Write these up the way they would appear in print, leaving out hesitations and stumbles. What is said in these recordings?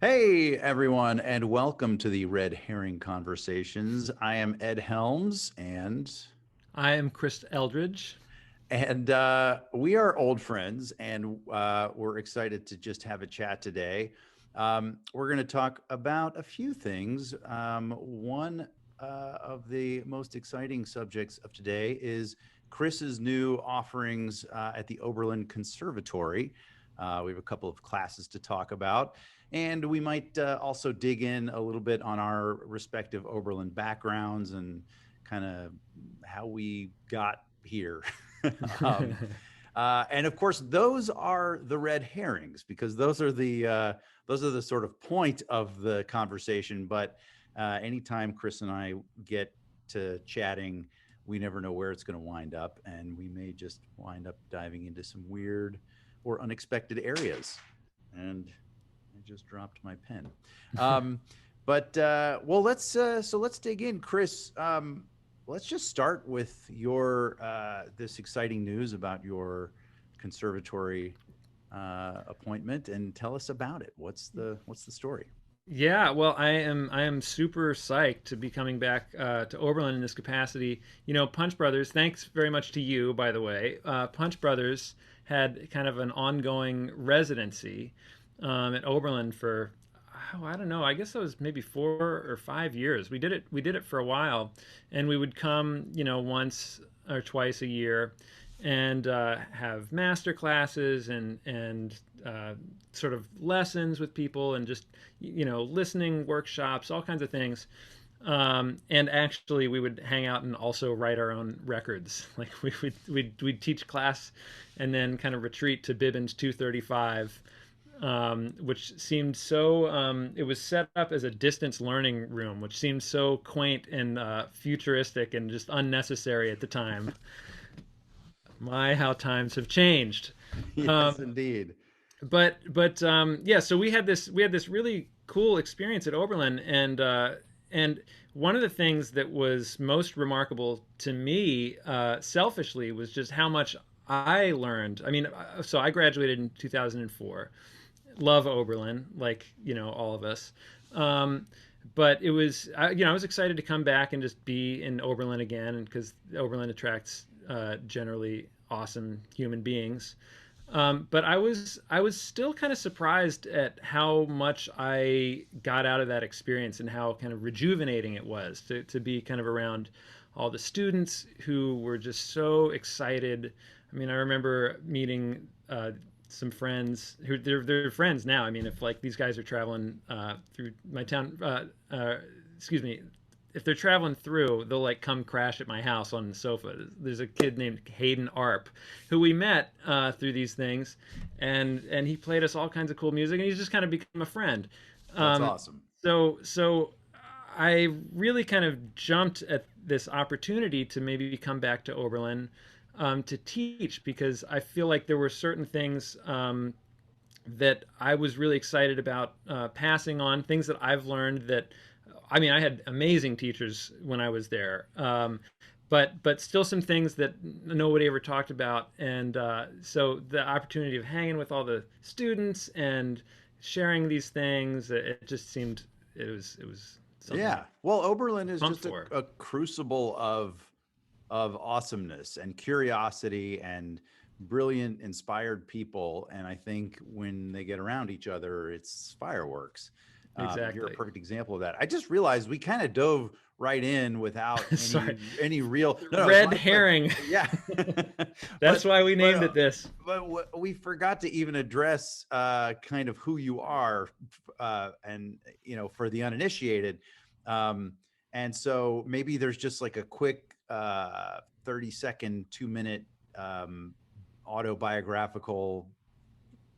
Hey, everyone, and welcome to the Red Herring Conversations. I am Ed Helms, I am Chris Eldridge. we are old friends, and we're excited to just have a chat today. We're going to talk about a few things. One of the most exciting subjects of today is Chris's new offerings at the Oberlin Conservatory. We have a couple of classes to talk about. And we might also dig in a little bit on our respective Oberlin backgrounds and kind of how we got here. um, and of course, those are the red herrings because those are the sort of point of the conversation. But anytime Chris and I get to chatting, we never know where it's going to wind up, and we may just wind up diving into some weird or unexpected areas. And I just dropped my pen. Um, but let's dig in, Chris. Let's just start with your this exciting news about your conservatory appointment and tell us about it. What's the story? Yeah, well, I am super psyched to be coming back to Oberlin in this capacity. Punch Brothers. Thanks very much to you, by the way. Punch Brothers had kind of an ongoing residency at Oberlin for I don't know. I guess it was maybe 4 or 5 years. We did it for a while, and we would come, once or twice a year, and have master classes and sort of lessons with people, and just listening workshops, all kinds of things. And actually, we would hang out and also write our own records. Like we'd teach class, and then kind of retreat to Bibbins 235, which seemed so. It was set up as a distance learning room, which seemed so quaint and futuristic and just unnecessary at the time. My, how times have changed. Yes, Um, indeed. but yeah, so we had this really cool experience at Oberlin, and one of the things that was most remarkable to me, selfishly, was just how much I learned. I mean, so I graduated in 2004. Love Oberlin, like all of us. Um, but it was, I was excited to come back and just be in Oberlin again, because Oberlin attracts generally awesome human beings. But I was still kind of surprised at how much I got out of that experience, and how kind of rejuvenating it was to be kind of around all the students who were just so excited. I mean, I remember meeting some friends who they're friends now. I mean, if like these guys are traveling through my town, excuse me, if they're traveling through, they'll like come crash at my house on the sofa. There's a kid named Hayden Arp who we met through these things, and he played us all kinds of cool music, and he's just kind of become a friend. That's Um, awesome. so I really kind of jumped at this opportunity to maybe come back to Oberlin to teach, because I feel like there were certain things that I was really excited about passing on, things that I've learned that, I mean, I had amazing teachers when I was there, but still some things that nobody ever talked about, and so the opportunity of hanging with all the students and sharing these things, it just seemed it was something Yeah. Well, Oberlin is pumped just a, for. a crucible of awesomeness and curiosity and brilliant, inspired people. And I think when they get around each other, it's fireworks. You're a Exactly. perfect example of that. I just realized we kind of dove right in without Sorry, any real. No, no, it's red my pleasure. herring. Yeah, That's why we but named it this. we forgot to even address kind of who you are, and for the uninitiated. Um, and so maybe there's just like a quick 30-second, 2-minute um, autobiographical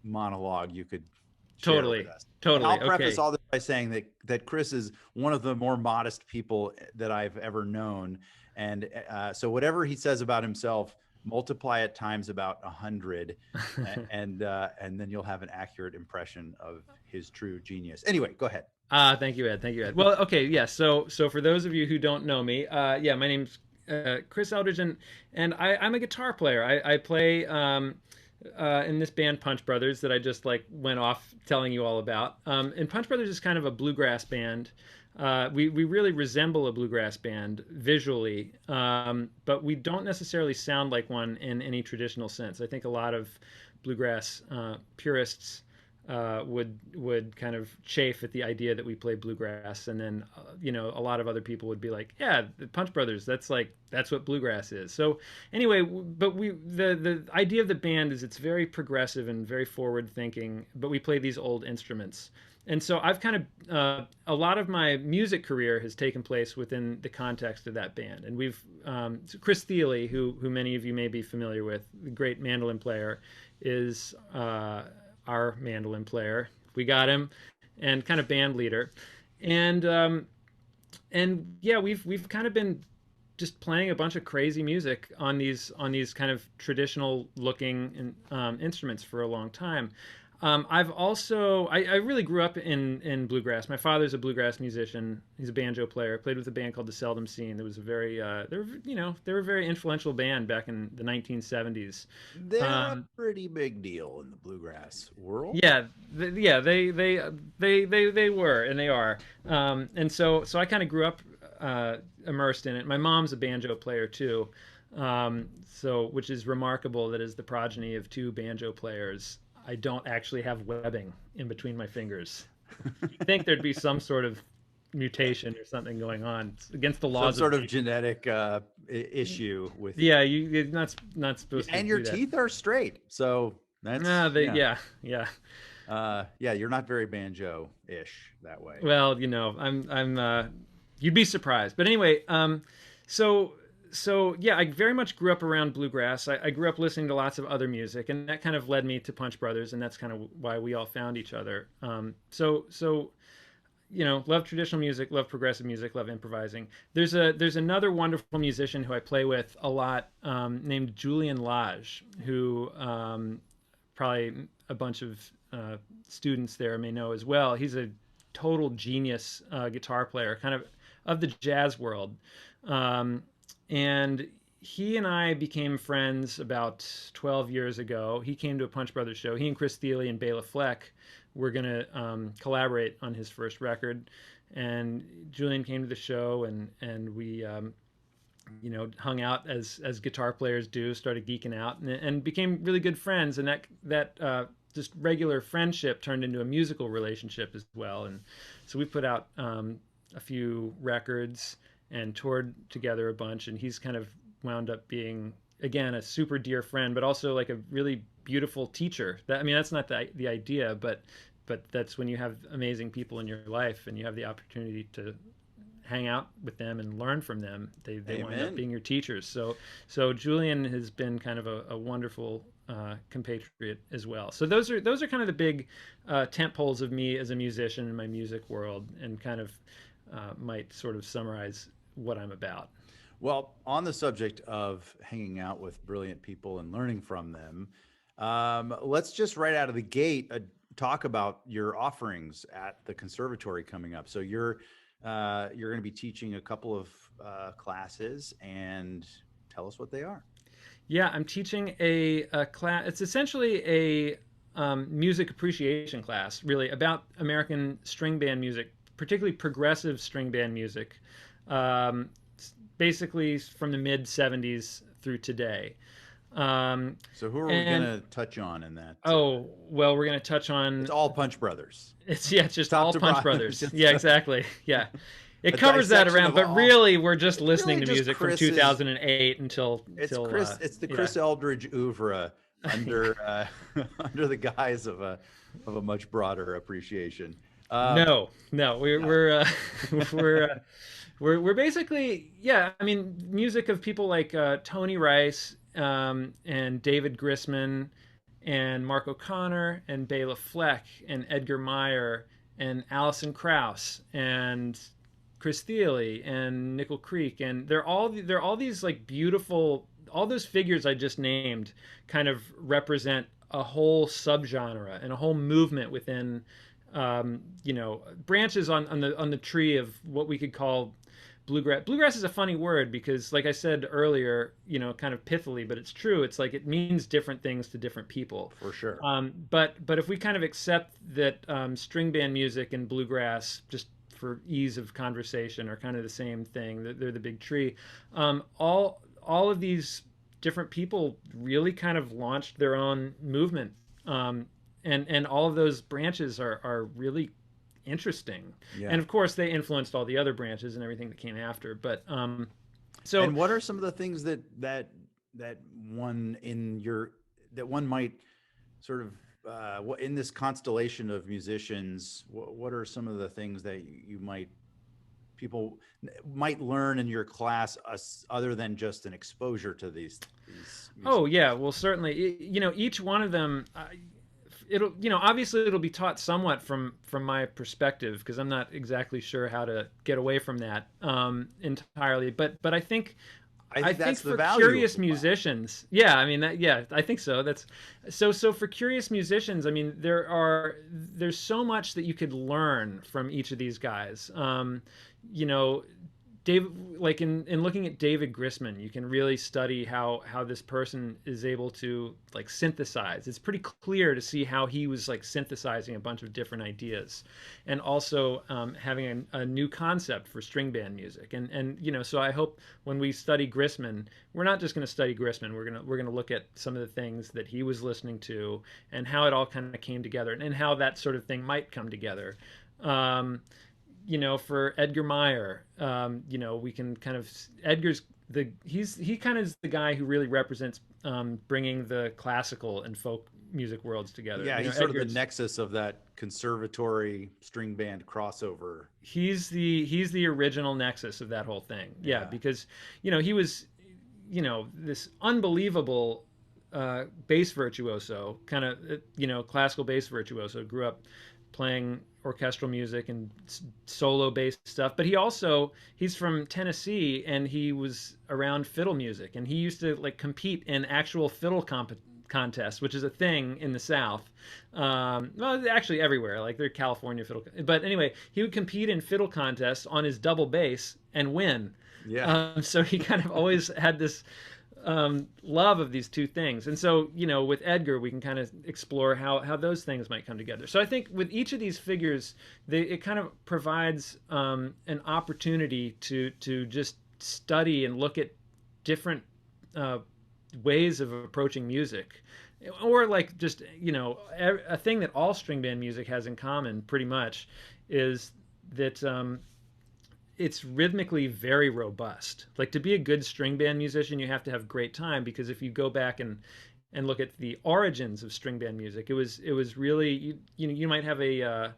monologue you could share with Totally, us. And I'll totally. preface Okay. all this by saying that Chris is one of the more modest people that I've ever known. And so whatever he says about himself, multiply it times about 100, and then you'll have an accurate impression of his true genius. Anyway, go ahead. Thank you, Ed. Thank you, Ed. Well, okay, yeah. So for those of you who don't know me, yeah, my name's Chris Eldridge, and I'm a guitar player. I play. in this band Punch Brothers that I just like went off telling you all about. And Punch Brothers is kind of a bluegrass band. We really resemble a bluegrass band visually, but we don't necessarily sound like one in any traditional sense. I think a lot of bluegrass purists would kind of chafe at the idea that we play bluegrass, and then a lot of other people would be like, "Yeah, the Punch Brothers, that's what bluegrass is." So anyway, but the idea of the band is it's very progressive and very forward thinking, but we play these old instruments. And so I've kind of a lot of my music career has taken place within the context of that band, and we've so Chris Thile, who many of you may be familiar with, the great mandolin player, is our mandolin player. We got him, and kind of band leader, and yeah, we've kind of been just playing a bunch of crazy music on these kind of traditional looking instruments for a long time. I've also I really grew up in bluegrass. My father's a bluegrass musician. He's a banjo player. Played with a band called the Seldom Scene. There was a very they were a very influential band back in the 1970s. They're a pretty big deal in the bluegrass world. Yeah, they were and they are. And so I kind of grew up immersed in it. My mom's a banjo player too. So which is remarkable that as the progeny of two banjo players, I don't actually have webbing in between my fingers. I think there'd be some sort of mutation or something going on. It's against the laws Some sort of nature. genetic issue with, Yeah, you're not supposed to and your do that. teeth are straight. So Nah, that's, yeah. yeah. Yeah, you're not very banjo-ish that way. Well, you'd be surprised. But anyway, so yeah, I very much grew up around bluegrass. I grew up listening to lots of other music, and that kind of led me to Punch Brothers, and that's kind of why we all found each other. Love traditional music, love progressive music, love improvising. There's another wonderful musician who I play with a lot, named Julian Lage, who probably a bunch of students there may know as well. He's a total genius guitar player, kind of the jazz world. And he and I became friends about 12 years ago. He came to a Punch Brothers show. He and Chris Thile and Bela Fleck were going to collaborate on his first record. And Julian came to the show, and we hung out as guitar players do, started geeking out, and became really good friends. And that just regular friendship turned into a musical relationship as well. And so we put out a few records and toured together a bunch, and he's kind of wound up being, again, a super dear friend, but also like a really beautiful teacher. That's not the idea, but that's when you have amazing people in your life and you have the opportunity to hang out with them and learn from them. They wind up being your teachers. So Julian has been kind of a wonderful compatriot as well. So those are kind of the big tent poles of me as a musician in my music world, and kind of might sort of summarize what I'm about. Well, on the subject of hanging out with brilliant people and learning from them, let's just right out of the gate talk about your offerings at the conservatory coming up. So you're going to be teaching a couple of classes, and tell us what they are. Yeah, I'm teaching a class. It's essentially a music appreciation class, really, about American string band music, particularly progressive string band music, basically from the mid 70s through today. So who are we going to touch on in that? Oh, well, we're going to touch on... It's all Punch Brothers. It's just Top all to Punch bottom. Brothers. Yeah, exactly. Yeah. It covers that around, but really we're just listening to music from 2008 until... It's the Chris Eldridge oeuvre under under the guise of a much broader appreciation. No, we're basically, yeah. I mean, music of people like Tony Rice and David Grisman and Mark O'Connor and Bela Fleck and Edgar Meyer and Alison Krauss and Chris Thile and Nickel Creek, and they're all these like beautiful, all those figures I just named kind of represent a whole subgenre and a whole movement within branches on the tree of what we could call bluegrass. Bluegrass is a funny word because, like I said earlier, kind of pithily, but it's true. It's like it means different things to different people. For sure. But if we kind of accept that string band music and bluegrass, just for ease of conversation, are kind of the same thing. They're the big tree. All of these different people really kind of launched their own movement, and all of those branches are really interesting. Yeah. And of course, they influenced all the other branches and everything that came after. But so, and what are some of the things that one that one might sort of in this constellation of musicians, what are some of the things that people might learn in your class, other than just an exposure to these oh yeah, well certainly, each one of them, it'll, obviously it'll be taught somewhat from my perspective, because I'm not exactly sure how to get away from that entirely, but I think that's the for value curious musicians, yeah, I mean I think so. That's so for curious musicians, I mean there's so much that you could learn from each of these guys. Dave, like in looking at David Grisman, you can really study how this person is able to like synthesize. It's pretty clear to see how he was like synthesizing a bunch of different ideas, and also having a new concept for string band music. And so I hope when we study Grisman, we're not just going to study Grisman. We're gonna look at some of the things that he was listening to and how it all kind of came together, and how that sort of thing might come together. For Edgar Meyer, we can kind of, he kind of is the guy who really represents bringing the classical and folk music worlds together. Yeah, he's sort of the nexus of that conservatory string band crossover. He's the original nexus of that whole thing. Yeah, because he was this unbelievable bass virtuoso, kind of classical bass virtuoso. Grew up playing orchestral music and solo based stuff, but he's from Tennessee, and he was around fiddle music, and he used to like compete in actual fiddle contests, which is a thing in the South. Well, actually everywhere, like they're California fiddle, but anyway, he would compete in fiddle contests on his double bass and win. Yeah. So he kind of always had this love of these two things. And so, with Edgar, we can kind of explore how those things might come together. So I think with each of these figures, it kind of provides an opportunity to just study and look at different ways of approaching music. Or like just, a thing that all string band music has in common pretty much is that it's rhythmically very robust. Like, to be a good string band musician, you have to have great time, because if you go back and look at the origins of string band music, it was really, you might have a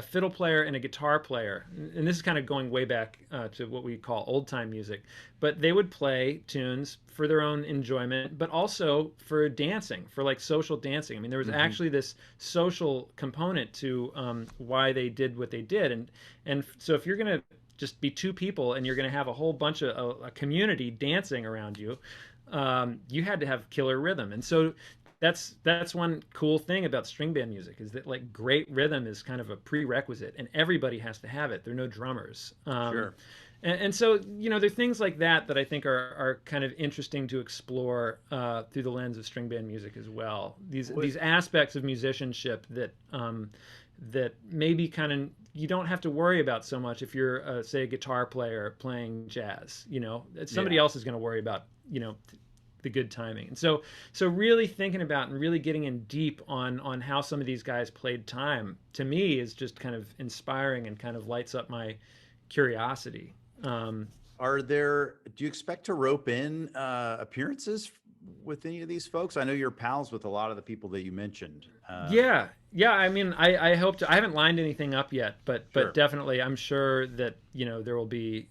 fiddle player and a guitar player, and this is kind of going way back to what we call old time music, but they would play tunes for their own enjoyment, but also for dancing, for like social dancing. I mean, there was actually this social component to why they did what they did, and so if you're gonna just be two people and you're going to have a whole bunch of a community dancing around you, you had to have killer rhythm. And so that's one cool thing about string band music, is that like great rhythm is kind of a prerequisite, and everybody has to have it. There are no drummers. Sure. And so, there are things like that I think are kind of interesting to explore through the lens of string band music as well. These aspects of musicianship that maybe kind of you don't have to worry about so much if you're, say, a guitar player playing jazz. Somebody else is going to worry about, the good timing. And so really thinking about and really getting in deep on how some of these guys played time, to me, is just kind of inspiring and kind of lights up my curiosity. Do you expect to rope in appearances with any of these folks? I know you're pals with a lot of the people that you mentioned. Yeah. I mean, I hope to. I haven't lined anything up yet, but definitely, I'm sure that there will be.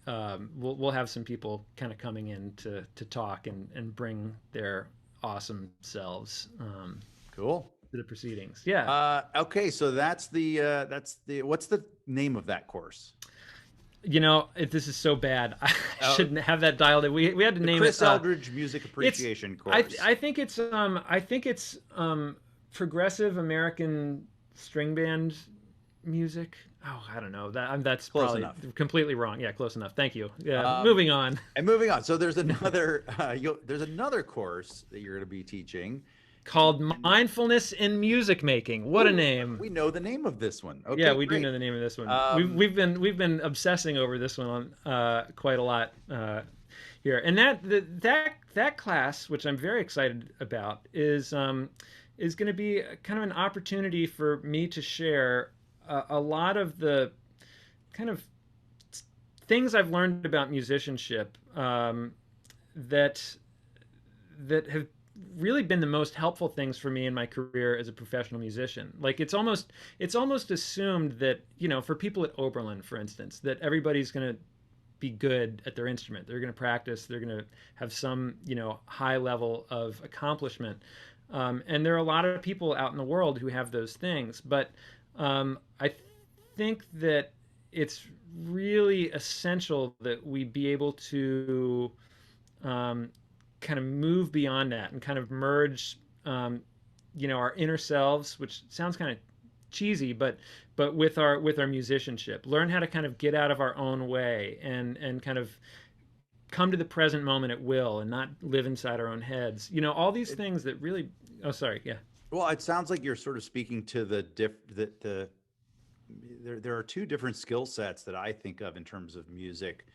We'll have some people kind of coming in to talk and bring their awesome selves. Cool. To the proceedings. Yeah. Okay, so that's the what's the name of that course? This is so bad. I shouldn't have that dialed in. We had to name Chris it. Eldridge Music Appreciation Course. I think it's progressive American string band music. Oh, I don't know. That's Close probably enough. completely wrong. Yeah, close enough. Thank you. Yeah, Um, moving on. and moving on. So there's another there's another course that you're going to be teaching, Called and Mindfulness in Music Making. What a ooh, name. we know the name of this one. Yeah, Okay, we do great. know the name of this one. Um, We've been obsessing over this one quite a lot here, and that class, which I'm very excited about, is going to be kind of an opportunity for me to share a lot of the kind of things I've learned about musicianship that have really been the most helpful things for me in my career as a professional musician. Like it's almost assumed that, you know, for people at Oberlin, for instance, that everybody's going to be good at their instrument. They're going to practice. They're going to have some, you know, high level of accomplishment. And there are a lot of people out in the world who have those things. But I think that it's really essential that we be able to um, kind of move beyond that and kind of merge, you know, our inner selves, which sounds kind of cheesy, but with our musicianship, learn how to kind of get out of our own way and kind of come to the present moment at will and not live inside our own heads. You know, all these it, things that really. Oh, sorry. Yeah. well, it sounds like you're sort of speaking to the there are two different skill sets that I think of in terms of music,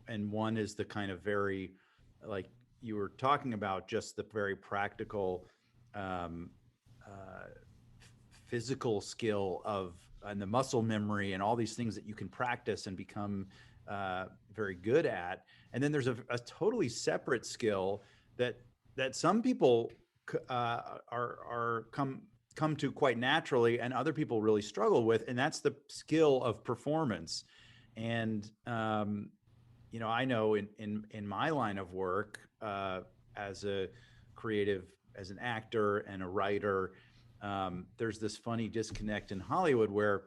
and one is the kind of very, like you were talking about, just the very practical, um, uh, physical skill of and the muscle memory and all these things that you can practice and become very good at. And then there's a totally separate skill that some people are come to quite naturally, and other people really struggle with, and that's the skill of performance. And you know, I know in my line of work, as a creative, as an actor and a writer, there's this funny disconnect in Hollywood where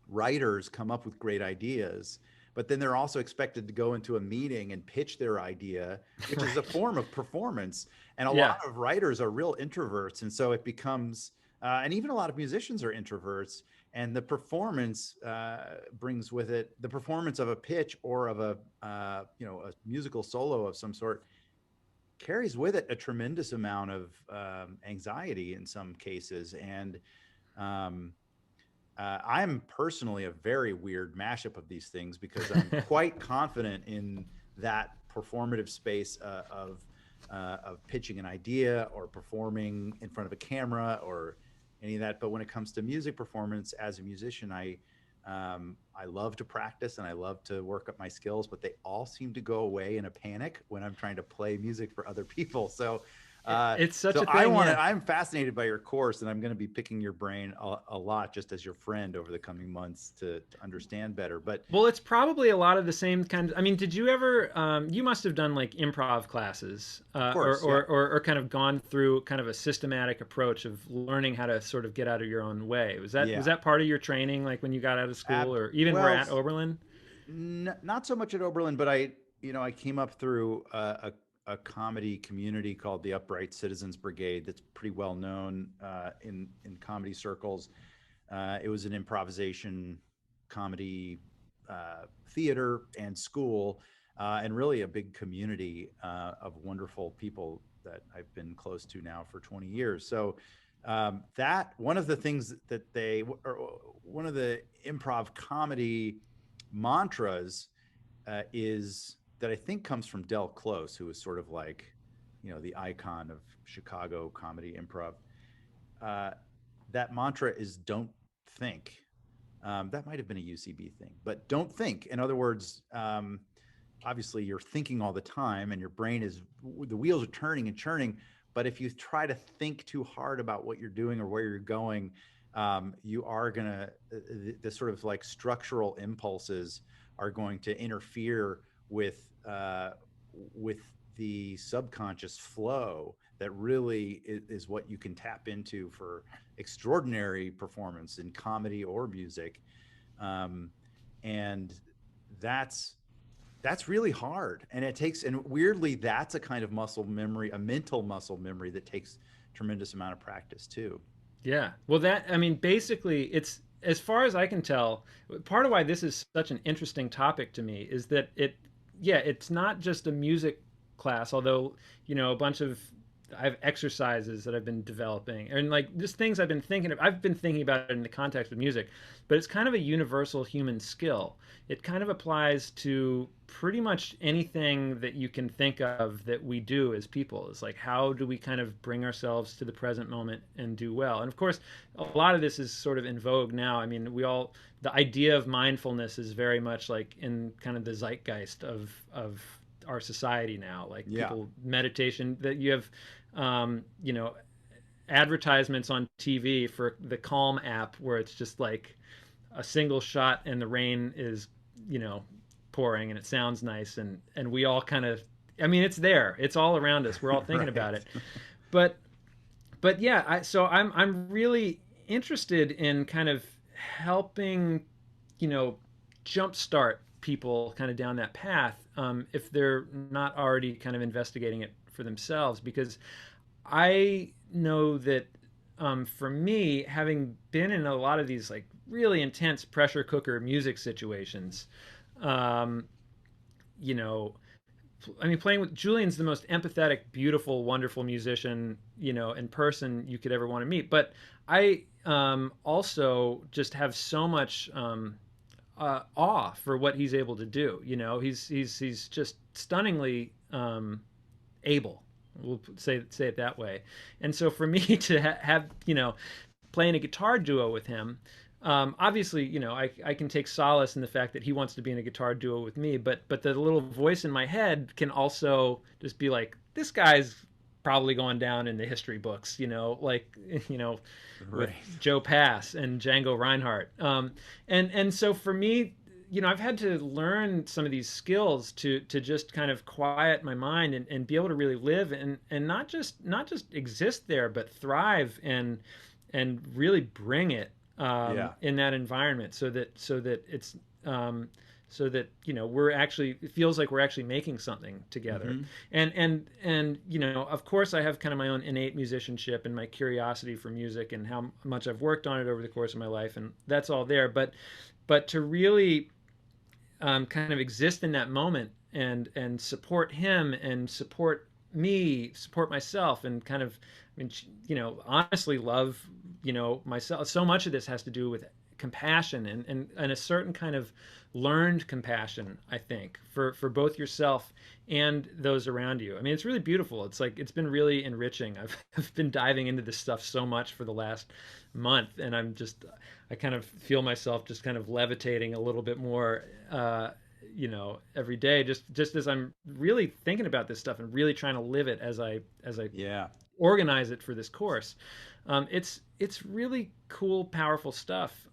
writers come up with great ideas, but then they're also expected to go into a meeting and pitch their idea, which is a Right. form of performance. And a lot Yeah. of writers are real introverts, and so it becomes, and even a lot of musicians are introverts. And the performance brings with it the performance of a pitch or of a you know, a musical solo of some sort, carries with it a tremendous amount of anxiety in some cases. And um, I'm personally a very weird mashup of these things because I'm quite confident in that performative space of pitching an idea or performing in front of a camera or any of that. But when it comes to music performance as a musician, I love to practice and I love to work up my skills, but they all seem to go away in a panic when I'm trying to play music for other people. So It's such so a thing. Yeah. I'm fascinated by your course, and I'm going to be picking your brain a lot just as your friend over the coming months to understand better. But Well, it's probably a lot of the same kind. I mean, did you ever? You must have done like improv classes, of course, yeah. or kind of gone through kind of a systematic approach of learning how to sort of get out of your own way. Was Yeah. that part of your training, like when you got out of school, or even were Well, at Oberlin? not so much at Oberlin, but you know, I came up through a comedy community called the Upright Citizens Brigade that's pretty well known in comedy circles. It was an improvisation comedy theater and school, and really a big community of wonderful people that I've been close to now for 20 years. So that one of the things that or one of the improv comedy mantras is that I think comes from Del Close, who was sort of like, you know, the icon of Chicago comedy improv. Uh, that mantra is "Don't think." That might have been a UCB thing, but don't think. In other words, obviously you're thinking all the time, and your brain is the wheels are turning and churning. But if you try to think too hard about what you're doing or where you're going, you are gonna the sort of like structural impulses are going to interfere with the subconscious flow that really is what you can tap into for extraordinary performance in comedy or music. um, and that's really hard, and it takes, and weirdly that's a kind of muscle memory, a mental muscle memory that takes tremendous amount of practice too. Yeah. Well, that I mean, basically, as far as I can tell, part of why this is such an interesting topic to me is that yeah, it's not just a music class, although, a bunch of, I have exercises that I've been developing and like just things I've been thinking of. I've been thinking about it in the context of music, but it's kind of a universal human skill. It kind of applies to pretty much anything that you can think of that we do as people. It's like, how do we kind of bring ourselves to the present moment and do well? And of course, a lot of this is sort of in vogue now. I mean, the idea of mindfulness is very much like in kind of the zeitgeist of our society now. Like Yeah. people meditation, that you have, advertisements on TV for the Calm app where it's just like a single shot and the rain is, you know, pouring and it sounds nice, and we all kind of, I mean, it's there, it's all around us, we're all thinking Right. about it. But yeah, I'm really interested in kind of helping, you know, jumpstart people kind of down that path, if they're not already kind of investigating it for themselves. Because I know that, for me, having been in a lot of these like really intense pressure cooker music situations, um, you know, I mean, playing with Julian's the most empathetic, beautiful, wonderful musician, in person you could ever want to meet. But I, also just have so much, awe for what he's able to do. He's just stunningly, able. We'll say it that way. And so for me to have, playing a guitar duo with him, obviously, I can take solace in the fact that he wants to be in a guitar duo with me, but the little voice in my head can also just be like, this guy's probably going down in the history books, like, with Right. Joe Pass and Django Reinhardt. And so for me, I've had to learn some of these skills to just kind of quiet my mind and be able to really live and not just exist there, but thrive and really bring it, Yeah. in that environment, so that it's, so that, we're actually, it feels like we're actually making something together. Hmm. And of course I have kind of my own innate musicianship and my curiosity for music and how much I've worked on it over the course of my life, and that's all there. But to really, kind of exist in that moment and support him and support me, support myself, and kind of, I mean, honestly love, myself. So much of this has to do with compassion and a certain kind of learned compassion, I think, for both yourself and those around you. I mean, it's really beautiful. It's like, it's been really enriching. I've been diving into this stuff so much for the last month, and I kind of feel myself just kind of levitating a little bit more, every day, just as I'm really thinking about this stuff and really trying to live it as I Yeah. organize it for this course. It's really cool, powerful stuff.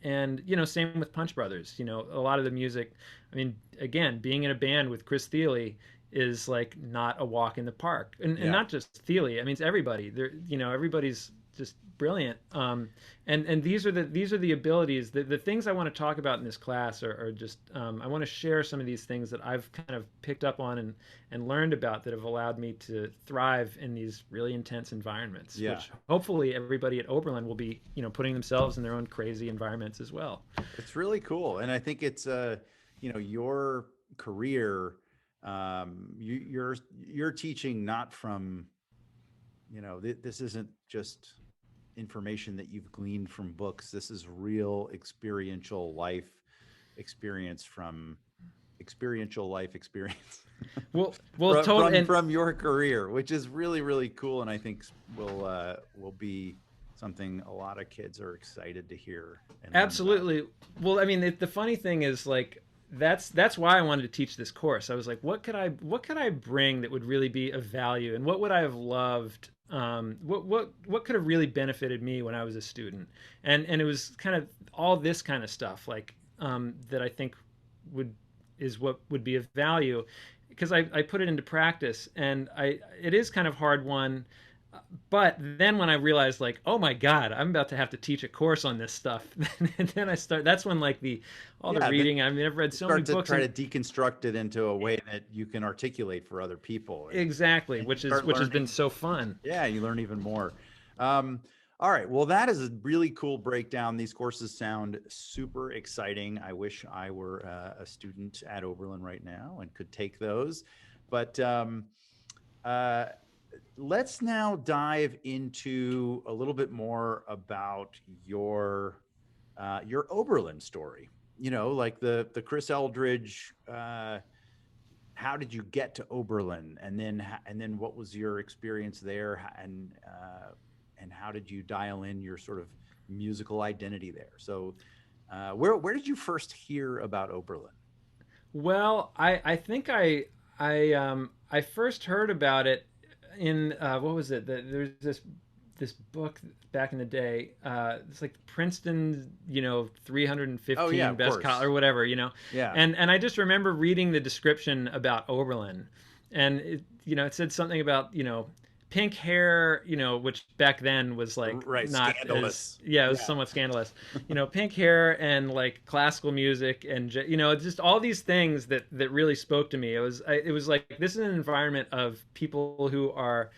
And same with Punch Brothers. A lot of the music. I mean, again, being in a band with Chris Thile is like not a walk in the park, and Yeah. not just Thile. I mean, it's everybody. Everybody's just brilliant. And these are the abilities, the things I want to talk about in this class are just, I want to share some of these things that I've kind of picked up on and learned about that have allowed me to thrive in these really intense environments, Yeah. which hopefully everybody at Oberlin will be, putting themselves in their own crazy environments as well. It's really cool, and I think it's your career. You're teaching not from, this isn't just information that you've gleaned from books. This is real experiential life experience from experiential life experience Well, from, totally. from And from your career, which is really really cool, and I think will be something a lot of kids are excited to hear and learn about. absolutely. Well, I mean, the funny thing is, like, that's why I wanted to teach this course. I was like, what could I bring that would really be of value, and what would I have loved? What could have really benefited me when I was a student? And it was kind of all this kind of stuff, like, that I think would is what would be of value, because I put it into practice, and it is kind of hard one. But then when I realized, like, oh my God, I'm about to have to teach a course on this stuff, and then that's when, like, all the Yeah, then reading. I mean, I've read so many start to books, try and to deconstruct it into a way that you can articulate for other people, and exactly, and you which start has been learning. so fun. Yeah, you learn even more. Um, All right. Well, that is a really cool breakdown. These courses sound super exciting. I wish I were a student at Oberlin right now and could take those. But uh, let's now dive into a little bit more about your Oberlin story. You know, like the Chris Eldridge. How did you get to Oberlin, and then what was your experience there, and how did you dial in your sort of musical identity there? So, where did you first hear about Oberlin? Well, I think I first heard about it in what was it? There's this book back in the day. It's like Princeton's, 315 Oh yeah, of best course. college or whatever, Yeah. and I just remember reading the description about Oberlin, and it said something about pink hair, which back then was like Right. not as, Scandalous. yeah, it was Yeah. somewhat scandalous. Pink hair and like classical music and just all these things that really spoke to me. It was like, this is an environment of people who are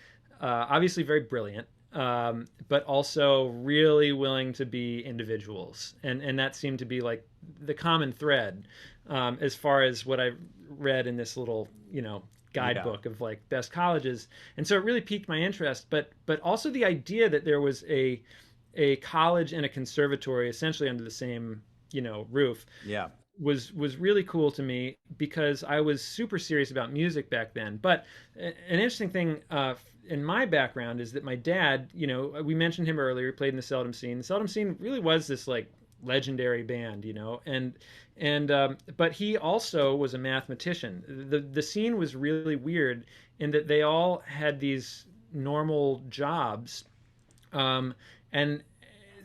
obviously very brilliant, but also really willing to be individuals, and that seemed to be like the common thread, as far as what I read in this little Yeah. guidebook of like best colleges. And so it really piqued my interest, but also the idea that there was a college and a conservatory essentially under the same roof Yeah. was really cool to me, because I was super serious about music back then. But an interesting thing in my background is that my dad, we mentioned him earlier. He played in the Seldom Scene. The Seldom Scene really was this like legendary band, and but he also was a mathematician. The scene was really weird in that they all had these normal jobs, and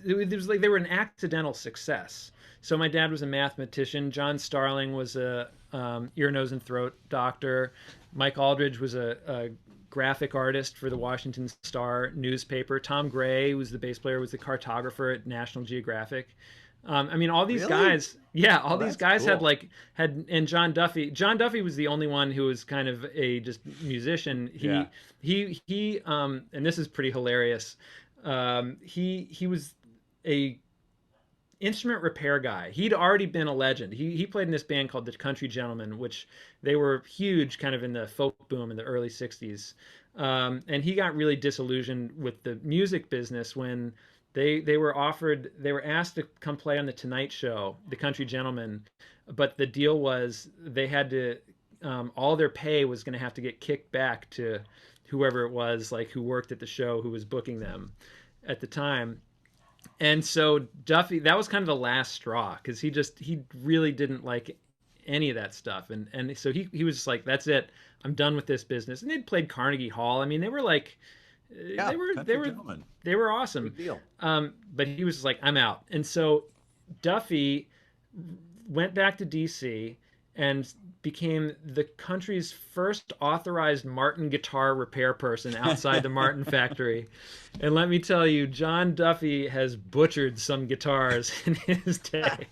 it was like they were an accidental success. So my dad was a mathematician. John Starling was a ear, nose, and throat doctor. Mike Aldridge was a graphic artist for the Washington Star newspaper. Tom Gray was the bass player, was the cartographer at National Geographic. I mean, all these Really? guys, yeah, all Oh, these that's guys had cool. like and John Duffy. John Duffy was the only one who was kind of a just musician. Yeah. And this is pretty hilarious. He was a instrument repair guy. He'd already been a legend. He played in this band called the Country Gentlemen, which they were huge kind of in the folk boom in the early 60s. And he got really disillusioned with the music business when they were asked to come play on the Tonight Show, the Country Gentlemen, but the deal was they had to all their pay was going to have to get kicked back to whoever it was, like who worked at the show, who was booking them at the time. And so Duffy, that was kind of the last straw, because he really didn't like any of that stuff, and so he was just like, that's it, I'm done with this business. And they'd played Carnegie Hall. I mean, they were like, Yeah. they were they Country were gentleman. they were awesome. Big deal. But he was just like, I'm out. And so Duffy went back to DC and became the country's first authorized Martin guitar repair person outside the Martin factory. And let me tell you, John Duffy has butchered some guitars in his day.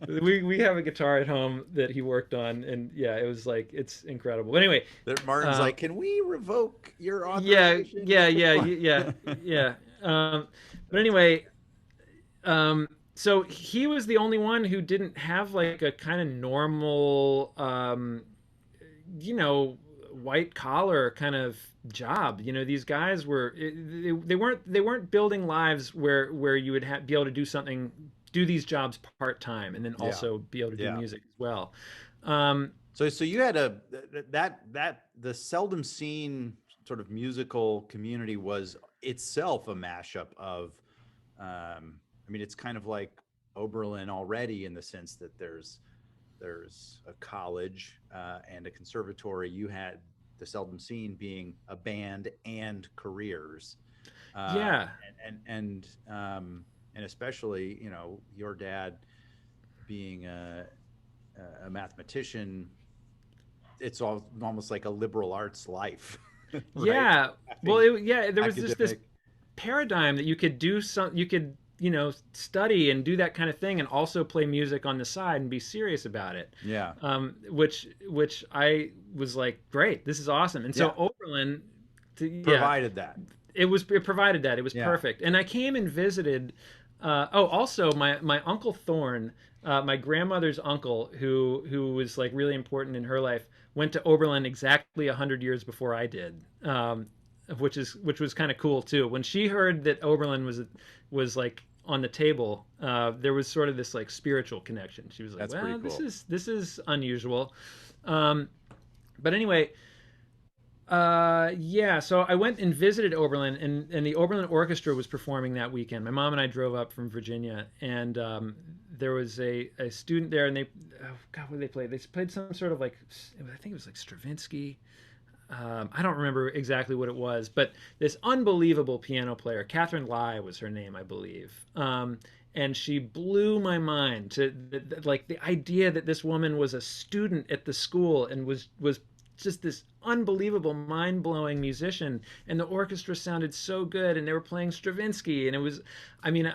We have a guitar at home that he worked on, and yeah, it was like, it's incredible. But anyway, That Martin's uh, like, can we revoke your yeah, authorization? yeah, yeah, yeah, yeah. But anyway, so he was the only one who didn't have like a kind of normal, you know, white collar kind of job. These guys were they weren't building lives where you would be able to do these jobs part time, and then Yeah. also be able to do Yeah. music as well. Um, So you had that the seldom seen sort of musical community was itself a mashup of, I mean, it's kind of like Oberlin already in the sense that there's a college and a conservatory. You had the seldom seen being a band and careers, uh, yeah, and especially your dad being a mathematician. It's almost like a liberal arts life, right? yeah. Well, Having yeah, there was just this academic. paradigm that you could do some, you could, study and do that kind of thing and also play music on the side and be serious about it. Yeah. Which I was like, great, this is awesome. And Yeah. so Oberlin, yeah, Provided that. it provided that. It was Yeah. perfect. And I came and visited. Oh, also my uncle Thorne, my grandmother's uncle, who was like really important in her life, went to Oberlin exactly 100 years before I did. Which was kind of cool too. When she heard that Oberlin was like on the table, there was sort of this like spiritual connection. She was like, That's pretty "Well, cool. this is unusual." Um, but anyway, yeah, so I went and visited Oberlin, and the Oberlin Orchestra was performing that weekend. My mom and I drove up from Virginia, and there was a student there, and oh God, what did they play? They played some sort of like, I think it was like Stravinsky. I don't remember exactly what it was, but this unbelievable piano player, Catherine Lai was her name, I believe. And she blew my mind to like the idea that this woman was a student at the school and was just this unbelievable mind-blowing musician, and the orchestra sounded so good, and they were playing Stravinsky, and it was, I mean,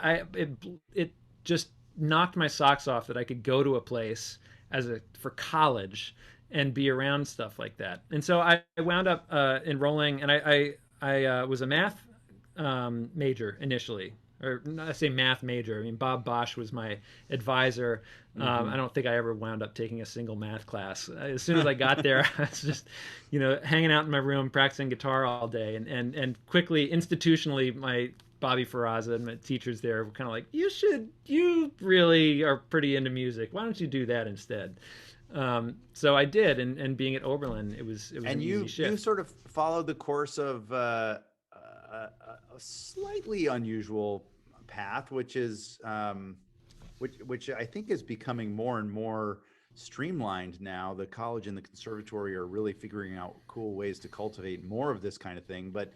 it just knocked my socks off that I could go to a place as a for college and be around stuff like that. And so I wound up enrolling, and I was a math major initially, or not, I say math major. I mean, Bob Bosch was my advisor. Hmm. I don't think I ever wound up taking a single math class. As soon as I got there, I was just, hanging out in my room, practicing guitar all day, and quickly, institutionally, my Bobby Ferraza and my teachers there were kind of like, you really are pretty into music. Why don't you do that instead? So I did, and being at Oberlin, it was an And easy you shift. sort of followed the course of a slightly unusual path, which is which I think is becoming more and more streamlined now. The college and the conservatory are really figuring out cool ways to cultivate more of this kind of thing. But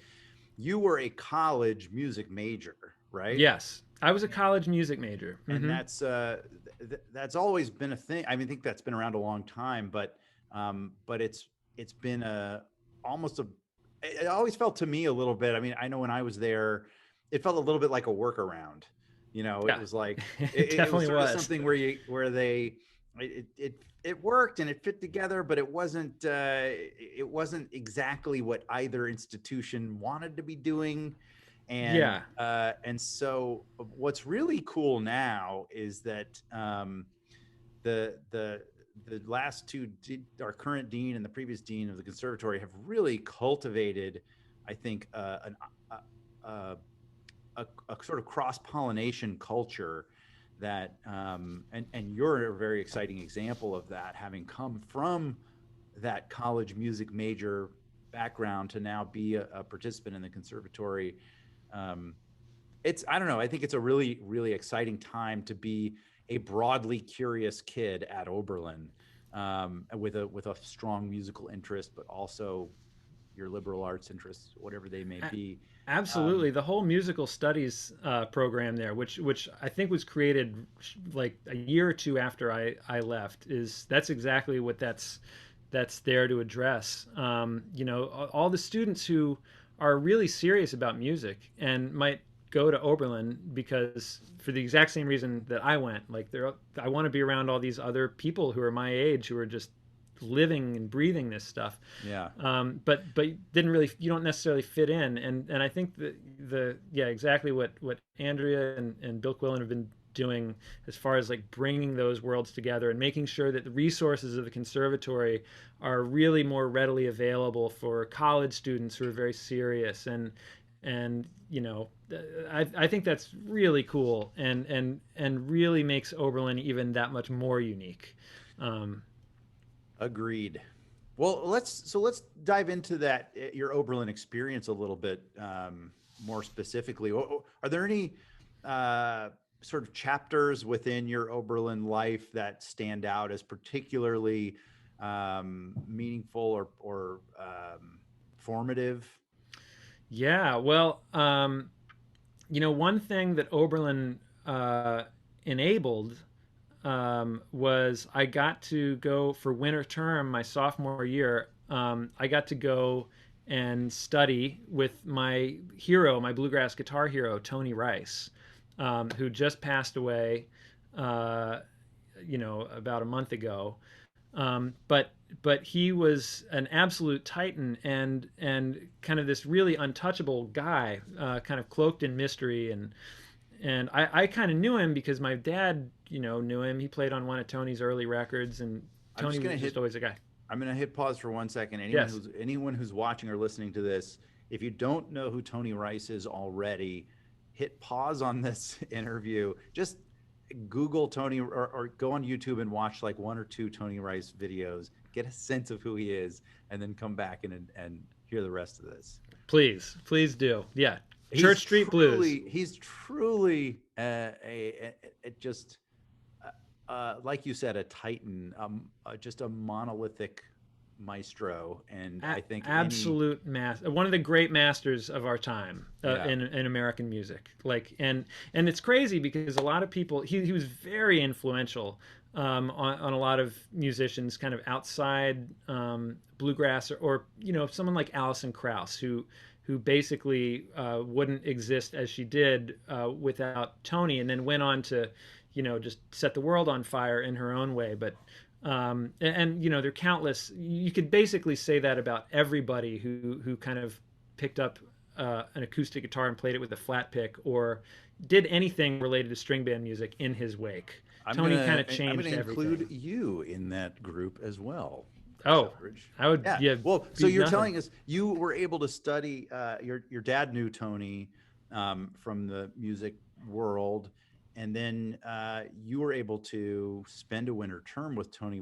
you were a college music major, right? Yes, I was a college music major. And Hmm. that's always been a thing. I mean, I think that's been around a long time, but it's been a almost a. It always felt to me a little bit. I mean, I know when I was there, it felt a little bit like a workaround. It Yeah, was like it it was definitely sort of was. something where they it worked and it fit together, but it wasn't exactly what either institution wanted to be doing. Yeah. And so what's really cool now is that the the last two, our current dean and the previous dean of the conservatory, have really cultivated, I think, a, a sort of cross pollination culture that and you're a very exciting example of that, having come from that college music major background to now be a participant in the conservatory. um, it's, I don't know, I think it's a really exciting time to be a broadly curious kid at Oberlin, with a strong musical interest, but also your liberal arts interests, whatever they may A- be. Absolutely, um, the whole musical studies program there, which I think was created like a year or two after I left, is that's exactly what that's there to address. All the students who are really serious about music and might go to Oberlin because for the exact same reason that I went, like I want to be around all these other people who are my age who are just living and breathing this stuff. yeah, But didn't really, you don't necessarily fit in, and I think that yeah, exactly what Andrea and Bill Quillen have been doing as far as like bringing those worlds together and making sure that the resources of the conservatory are really more readily available for college students who are very serious, and I think that's really cool, and really makes Oberlin even that much more unique. um, agreed. Well, let's dive into that, your Oberlin experience a little bit, more specifically. Are there any sort of chapters within your Oberlin life that stand out as particularly meaningful or formative? yeah, well, one thing that Oberlin enabled was I got to go for winter term my sophomore year. I got to go and study with my hero, my bluegrass guitar hero, Tony Rice, who just passed away, about a month ago. But but he was an absolute titan, and kind of this really untouchable guy, kind of cloaked in mystery. And I kind of knew him because my dad, knew him. He played on one of Tony's early records, and I'm Tony just was gonna just hit. always a guy. I'm gonna hit pause for 1 second. Yes, Anyone who's watching or listening to this, if you don't know who Tony Rice is already, hit pause on this interview. Just Google Tony, or go on YouTube and watch like one or two Tony Rice videos. Get a sense of who he is, and then come back and hear the rest of this. please do. Yeah, Church Street Blues. He's truly just like you said, a titan, just a monolithic maestro. And I think Absolute one of the great masters of our time, yeah. in American music. Like, and it's crazy because a lot of people, he was very influential, on a lot of musicians kind of outside, bluegrass, or someone like Alison Krauss, who basically, wouldn't exist as she did, without Tony, and then went on to just set the world on fire in her own way. But there are countless. You could basically say that about everybody who kind of picked up, an acoustic guitar and played it with a flat pick, or did anything related to string band music in his wake. Tony kind of changed everything. I'm going to include you in that group as well. Oh, I would. Yeah. Yeah. Well, so you're telling us you were able to study. Your dad knew Tony, from the music world, and then you were able to spend a winter term with Tony.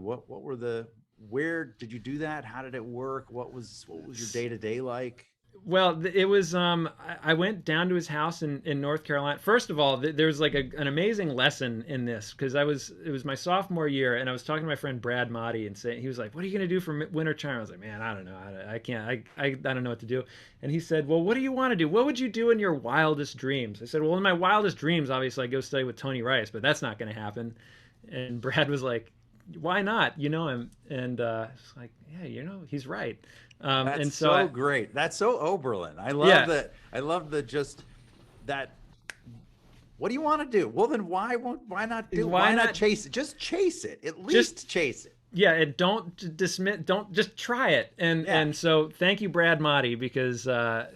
Where did you do that? How did it work? What was your day-to-day like? Well, it was. I went down to his house in North Carolina. First of all, there's like an amazing lesson in this, because it was my sophomore year, and I was talking to my friend Brad Motti, and he was like, "What are you going to do for winter term?" I was like, "Man, I don't know. I can't. I don't know what to do." And he said, "Well, what do you want to do? What would you do in your wildest dreams?" I said, "Well, in my wildest dreams, obviously, I go study with Tony Rice, but that's not going to happen." And Brad was like, "Why not? You know him." And it's like, yeah, he's right. That's and so great. That's so Oberlin. I love that. I love just that. What do you want to do? Well, then why not do? Why not chase it? Just chase it. At least chase it. Yeah, and don't dismiss. Don't just try it. And so thank you, Brad Motti, because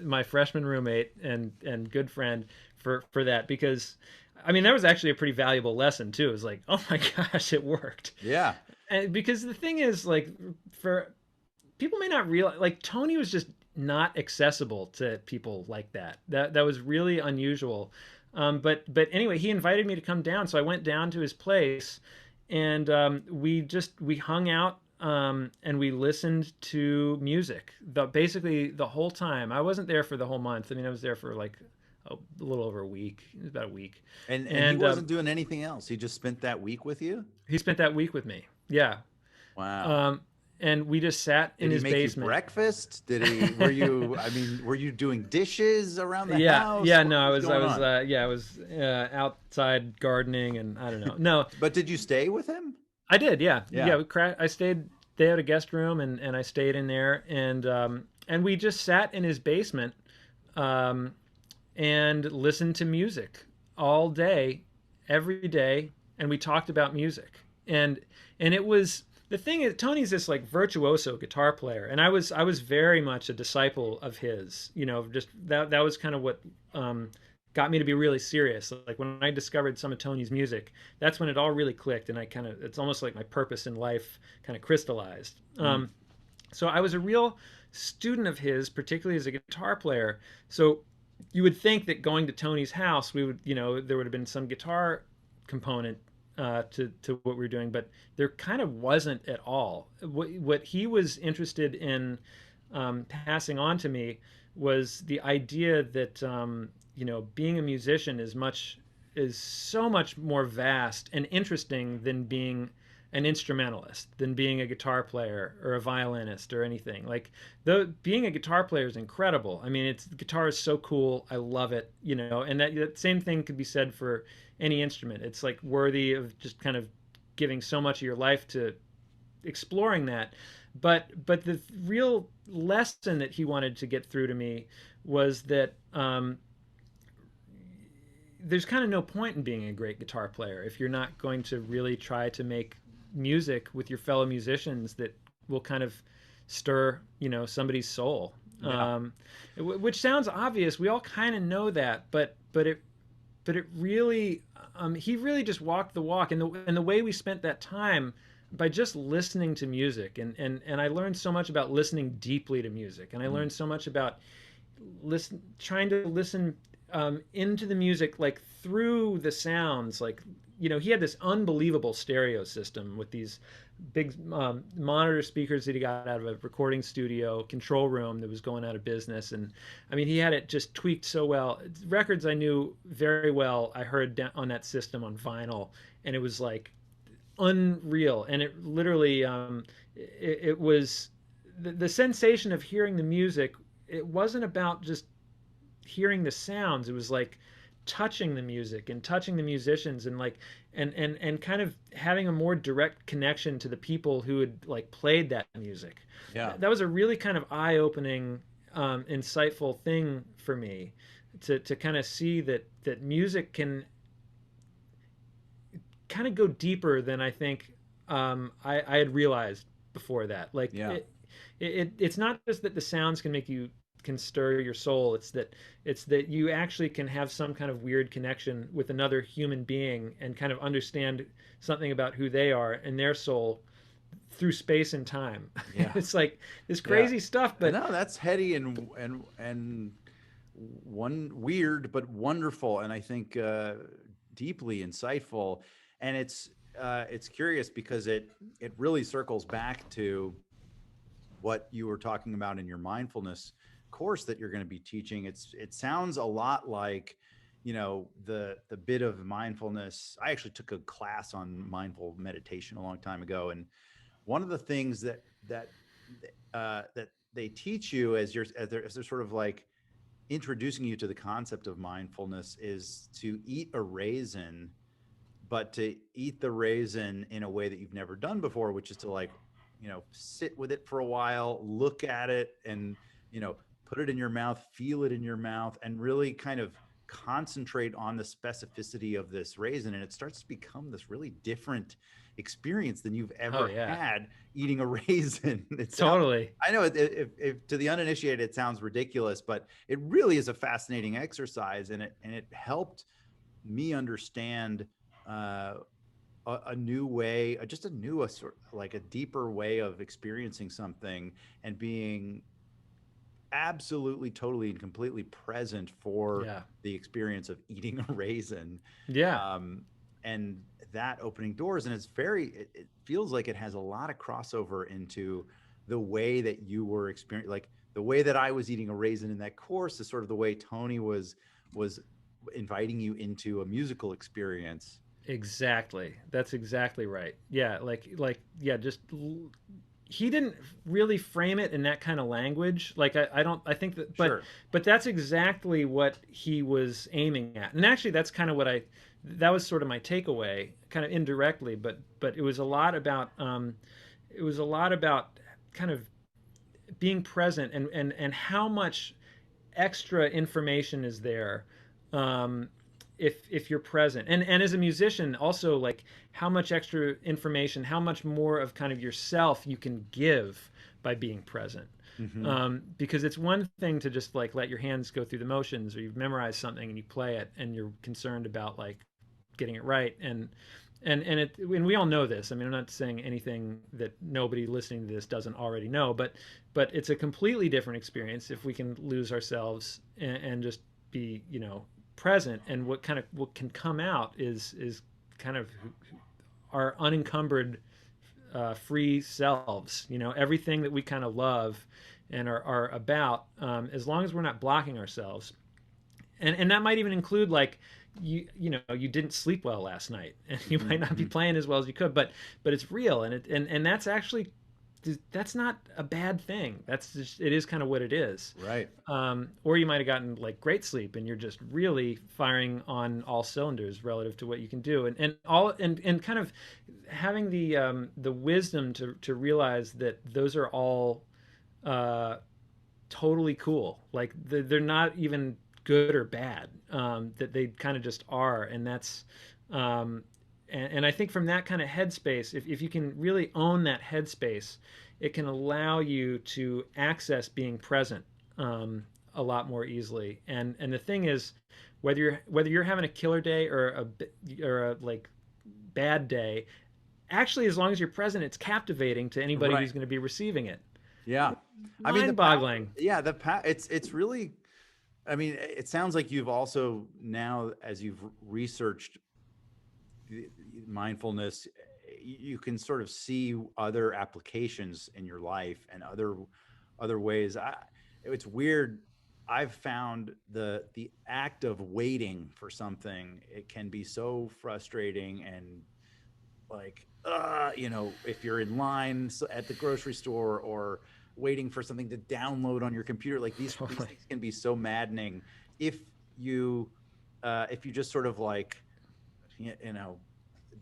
my freshman roommate and good friend for that, because I mean that was actually a pretty valuable lesson too. It was like, oh my gosh, it worked. Yeah. And because the thing is, like, for people may not realize, like, Tony was just not accessible to people like that. That was really unusual. But anyway, he invited me to come down, so I went down to his place, and we hung out, and we listened to music basically the whole time. I wasn't there for the whole month. I mean, I was there for like a little over a week. It was about a week. And he wasn't doing anything else. He just spent that week with you? He spent that week with me. Yeah. Wow. And we just sat in his basement. Did he make you breakfast? Were you doing dishes around the house? Yeah, no, I was outside gardening, and I don't know. No. But did you stay with him? I did, yeah. Yeah, I stayed. They had a guest room, and I stayed in there, and we just sat in his basement, and listened to music all day, every day, and we talked about music. And it was, the thing is, Tony's this like virtuoso guitar player, and I was very much a disciple of his. Just that was kind of what got me to be really serious. Like when I discovered some of Tony's music, that's when it all really clicked, and it's almost like my purpose in life kind of crystallized. So I was a real student of his, particularly as a guitar player. So you would think that going to Tony's house, we would, there would have been some guitar component to what we were doing, but there kind of wasn't at all. What he was interested in passing on to me was the idea that being a musician is so much more vast and interesting than being an instrumentalist, than being a guitar player or a violinist or anything. Like, being a guitar player is incredible. I mean, guitar is so cool. I love it, and that same thing could be said for any instrument. It's like worthy of just kind of giving so much of your life to exploring that. But the real lesson that he wanted to get through to me was that there's kind of no point in being a great guitar player if you're not going to really try to make music with your fellow musicians that will kind of stir, somebody's soul. Yeah. Which sounds obvious. We all kind of know that, but it really, he really just walked the walk, and the way we spent that time by just listening to music, and I learned so much about listening deeply to music, and I Mm. learned so much about trying to listen into the music, like through the sounds, like he had this unbelievable stereo system with these big monitor speakers that he got out of a recording studio control room that was going out of business. And I mean, he had it just tweaked so well. Records I knew very well, I heard on that system on vinyl, and it was like unreal. And it literally, it was the sensation of hearing the music. It wasn't about just hearing the sounds. It was like touching the music and touching the musicians, and like and kind of having a more direct connection to the people who had like played that music. Yeah. That was a really kind of eye-opening, insightful thing for me, to kind of see that music can kind of go deeper than I think, I had realized before that. Like Yeah. it's not just that the sounds can stir your soul. It's that you actually can have some kind of weird connection with another human being and kind of understand something about who they are and their soul through space and time. Yeah. It's like this Yeah. crazy stuff, but No, that's heady and one weird but wonderful, and I think deeply insightful. And it's curious because it really circles back to what you were talking about in your mindfulness course that you're going to be teaching. It sounds a lot like, the bit of mindfulness. I actually took a class on mindful meditation a long time ago, and one of the things that they teach you as they're sort of like introducing you to the concept of mindfulness is to eat a raisin, but to eat the raisin in a way that you've never done before, which is to like, sit with it for a while, look at it, and, put it in your mouth, feel it in your mouth, and really kind of concentrate on the specificity of this raisin. And it starts to become this really different experience than you've oh ever yeah, had eating a raisin. It sounds, totally. I know if to the uninitiated, it sounds ridiculous, but it really is a fascinating exercise. And it helped me understand uh, a new way, just a sort like a deeper way of experiencing something and being absolutely, totally, and completely present for Yeah, the experience of eating a raisin. yeah. Um, and that opening doors, and it feels like it has a lot of crossover into the way that you were experiencing, like the way that I was eating a raisin in that course is sort of the way Tony was inviting you into a musical experience. Exactly. That's exactly right. Yeah, yeah, he didn't really frame it in that kind of language. Like I don't I think that Sure. but that's exactly what he was aiming at. And actually that's kind of what I that was sort of my takeaway, kind of indirectly, but it was a lot about kind of being present, and how much extra information is there, um, if you're present, and as a musician also, like how much extra information, how much more of kind of yourself you can give by being present. Hmm. Because it's one thing to just like let your hands go through the motions, or you've memorized something and you play it and you're concerned about like getting it right, and we all know this. I mean, I'm not saying anything that nobody listening to this doesn't already know, but it's a completely different experience if we can lose ourselves and just be, present. And what can come out is kind of our unencumbered, free selves. Everything that we kind of love and are about, as long as we're not blocking ourselves. And that might even include like you didn't sleep well last night and you might not be Hmm. playing as well as you could, but it's real, and that's actually, that's not a bad thing. That's just, it is kind of what it is. Right. Or you might have gotten like great sleep and you're just really firing on all cylinders relative to what you can do, and kind of having the wisdom to realize that those are all, uh, totally cool. Like they're not even good or bad. That they kind of just are, and that's, and I think from that kind of headspace, if you can really own that headspace, it can allow you to access being present a lot more easily. And the thing is, whether you're having a killer day or a like bad day, actually, as long as you're present, it's captivating to anybody Right. who's going to be receiving it. Yeah. I mean, the power, Mind-boggling. yeah, it's really, I mean, it sounds like you've also now, as you've researched mindfulness, you can sort of see other applications in your life and other ways. It's weird. I've found the act of waiting for something, it can be so frustrating and like if you're in line at the grocery store or waiting for something to download on your computer, like these Totally. things can be so maddening if you if you just sort of like you know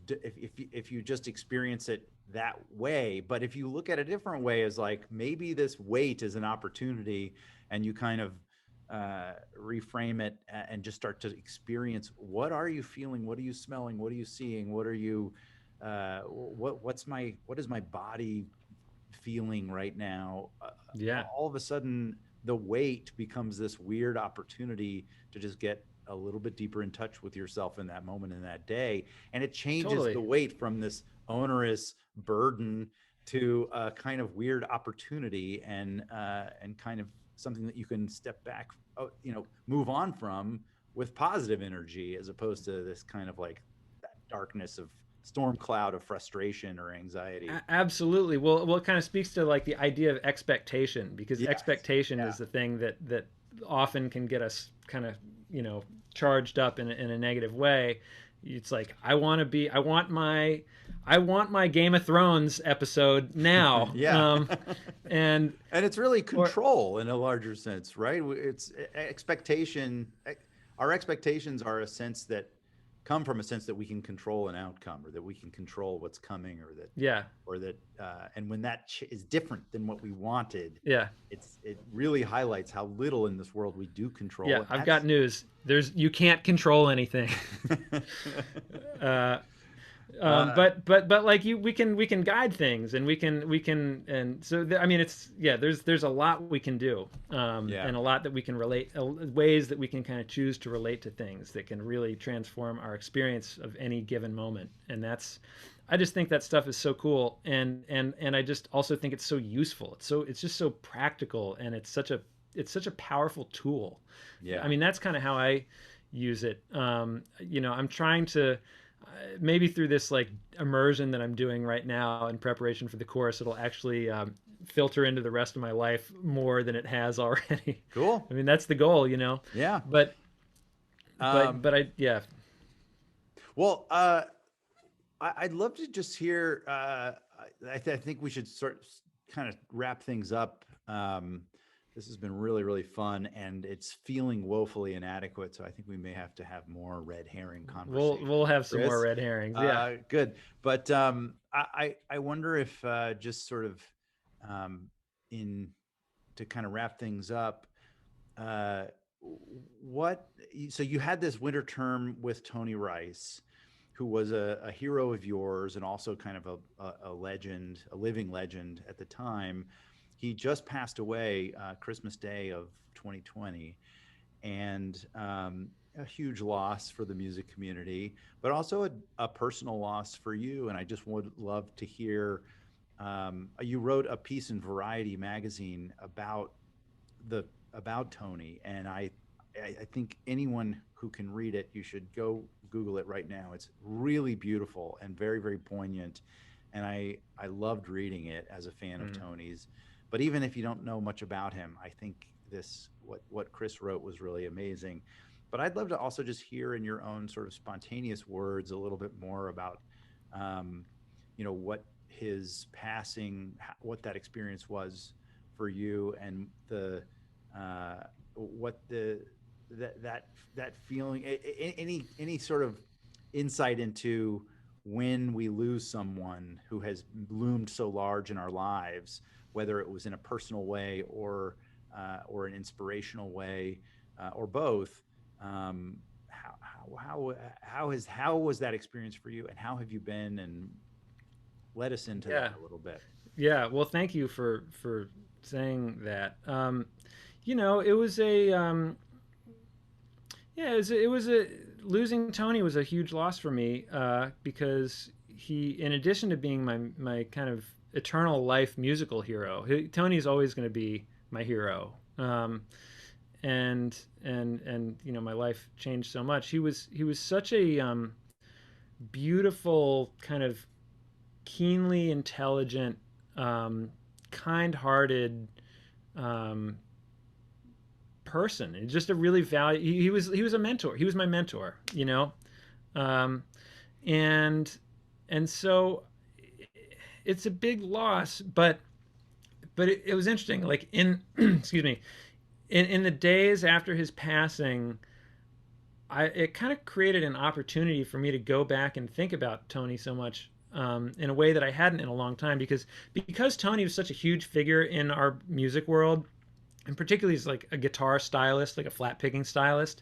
if you just experience it that way. But if you look at a different way as like maybe this wait is an opportunity, and you kind of reframe it and just start to experience, what are you feeling, what are you smelling, what are you seeing, what are you what is my body feeling right now, Yeah, all of a sudden the wait becomes this weird opportunity to just get a little bit deeper in touch with yourself in that moment in that day, and it changes the totally. weight from this onerous burden to a kind of weird opportunity, and kind of something that you can step back, move on from with positive energy, as opposed to this kind of like that darkness of storm cloud of frustration or anxiety. Absolutely. Well, it kind of speaks to like the idea of expectation, because Yes. expectation Yeah. is the thing that often can get us kind of charged up in a negative way. It's like I want my Game of Thrones episode now, Yeah. and And it's really or control in a larger sense, right? It's expectation. Our expectations are a sense that come from a sense that we can control an outcome, or that we can control what's coming, yeah, and when that is different than what we wanted, yeah, it really highlights how little in this world we do control, yeah. and I've got that's news. You can't control anything. uh, uh, but like we can guide things, and we can and so I mean it's yeah, there's a lot we can do, yeah, and a lot that we can relate, ways that we can kind of choose to relate to things that can really transform our experience of any given moment. And that's I just think that stuff is so cool, and I just also think it's so useful. It's just so practical, and it's such a powerful tool. I yeah. mean, that's kind of how I use it. I'm trying to maybe through this like immersion that I'm doing right now in preparation for the course, it'll actually filter into the rest of my life more than it has already. Cool. I mean, that's the goal. Yeah. But but Um, but I yeah well, I'd love to just hear. I think we should sort kind of wrap things up. This has been really, really fun, and it's feeling woefully inadequate. So I think we may have to have more red herring we'll conversations, have some more Chris. red herrings. Yeah. Good, but I wonder if just sort of um, in to kind of wrap things up. Uh, what so you had this winter term with Tony Rice, who was a hero of yours and also kind of a legend, a living legend at the time. He just passed away Christmas Day of 2020, and a huge loss for the music community, but also a personal loss for you. And I just would love to hear. You wrote a piece in Variety magazine the about Tony, and I think anyone who can read it, you should go Google it right now. It's really beautiful and very, very poignant, and I loved reading it as a fan of Mm. Tony's. But even if you don't know much about him, I think this what Chris wrote was really amazing. But I'd love to also just hear in your own sort of spontaneous words a little bit more about, um, what his passing, what that experience was for you, and what the that feeling, any sort of insight into when we lose someone who has loomed so large in our lives, whether it was in a personal way or an inspirational way, or both. How was that experience for you, and how have you been? And let us into Yeah. that a little bit. Yeah. Well, thank you for saying that. It was a yeah, it was a losing Tony was a huge loss for me because he, in addition to being my kind of eternal life musical hero, Tony's always going to be my hero. And my life changed so much. He was such a beautiful, kind of keenly intelligent, kind-hearted um, person, and just a really value. He was a mentor. He was my mentor, um, and and so it's a big loss, but it was interesting. Like in excuse me, in the days after his passing, it kind of created an opportunity for me to go back and think about Tony so much in a way that I hadn't in a long time, because Tony was such a huge figure in our music world, and particularly as like a guitar stylist, like a flat picking stylist.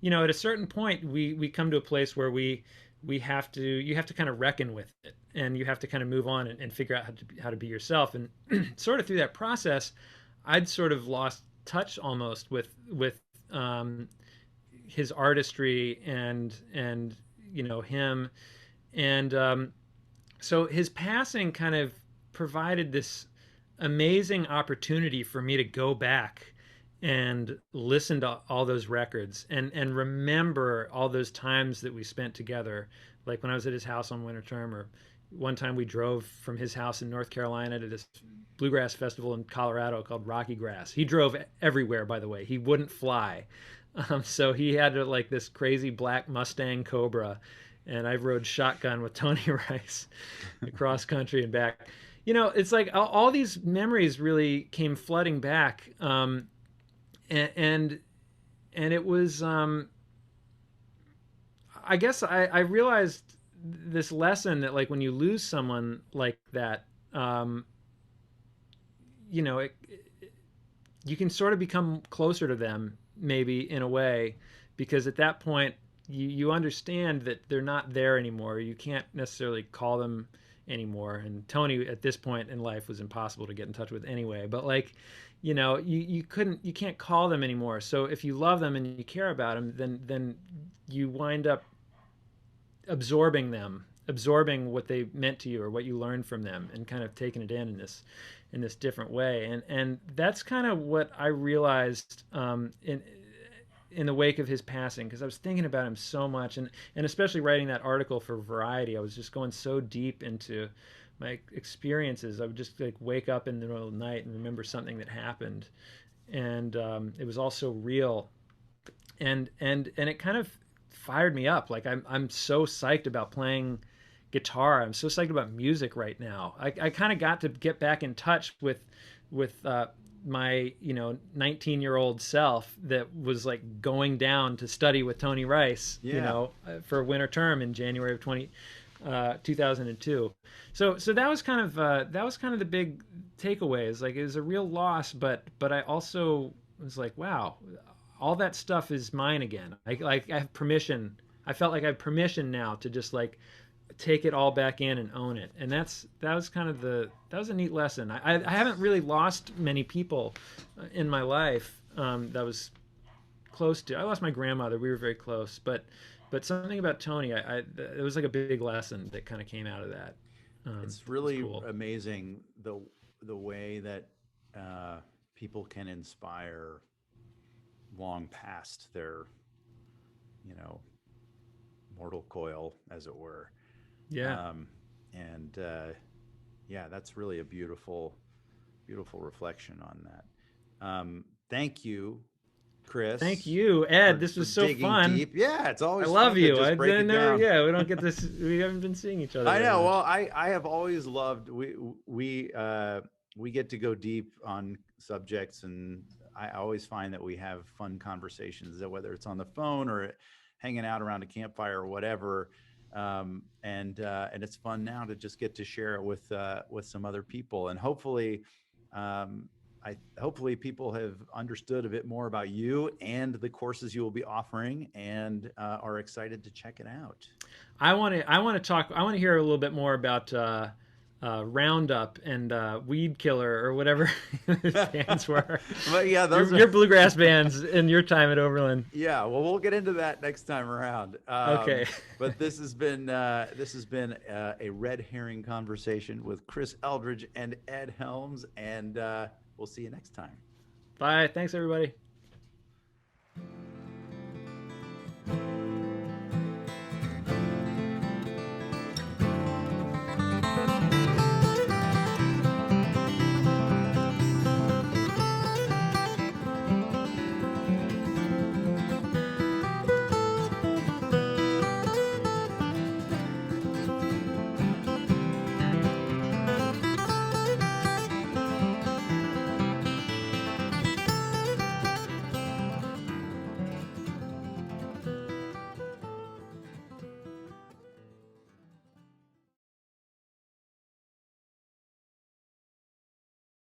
At a certain point, we come to a place where we have to you have to kind of reckon with it, and you have to kind of move on and figure out how to be yourself. And sort of through that process, I'd sort of lost touch almost with his artistry and him. And so his passing kind of provided this amazing opportunity for me to go back and listen to all those records and remember all those times that we spent together, like when I was at his house on Winter Term, or one time we drove from his house in North Carolina to this bluegrass festival in Colorado called Rocky Grass. He drove everywhere, by the way. He wouldn't fly. So he had like this crazy black Mustang Cobra, and I rode shotgun with Tony Rice across country and back. It's like all these memories really came flooding back, and it was, I guess I realized this lesson that, like, when you lose someone like that, you can sort of become closer to them, maybe, in a way, because at that point you understand that they're not there anymore. You can't necessarily call them anymore. And Tony at this point in life was impossible to get in touch with anyway. But, like, you can't call them anymore. So if you love them and you care about them, then you wind up absorbing what they meant to you or what you learned from them, and kind of taking it in this different way. And that's kind of what I realized in the wake of his passing, because I was thinking about him so much, and especially writing that article for Variety. I was just going so deep into my experiences. I would just, like, wake up in the middle of the night and remember something that happened, and it was all so real, and it kind of fired me up. Like, I'm so psyched about playing guitar. I'm so psyched about music right now. I kind of got to get back in touch with my 19-year-old self that was, like, going down to study with Tony Rice, Yeah. for Winter Term in January of 2002. So that was kind of the big takeaways. Like, it was a real loss, but I also was like, wow, all that stuff is mine again. I have permission. I felt like I have permission now to just, like, take it all back in and own it. And that was a neat lesson. I haven't really lost many people in my life that was close to. I lost my grandmother. We were very close, but something about Tony, it was like a big lesson that kind of came out of that. It's It was really cool. amazing the way that people can inspire long past their, you know, mortal coil, as it were. Yeah. Um, and yeah, that's really a beautiful reflection on that. Thank you, Thank Chris, you, Ed. for This was so digging fun. deep. Yeah, it's I always love fun to you. just break it Never, down. yeah, we don't get this. We haven't been seeing each other I very know. Well, much. I have always loved we get to go deep on subjects, and I always find that we have fun conversations, that whether it's on the phone or hanging out around a campfire or whatever. And it's fun now to just get to share it with some other people, and hopefully, um, hopefully people have understood a bit more about you and the courses you will be offering, and are excited to check it out. I want to talk. I want to hear a little bit more about Roundup and Weed Killer or whatever his bands were. But yeah, those Your are bluegrass bands in your time at Oberlin. yeah. Well, we'll get into that next time around. Okay. But this has been a red herring conversation with Chris Eldridge and Ed Helms, and we'll see you next time. Bye. Thanks, everybody.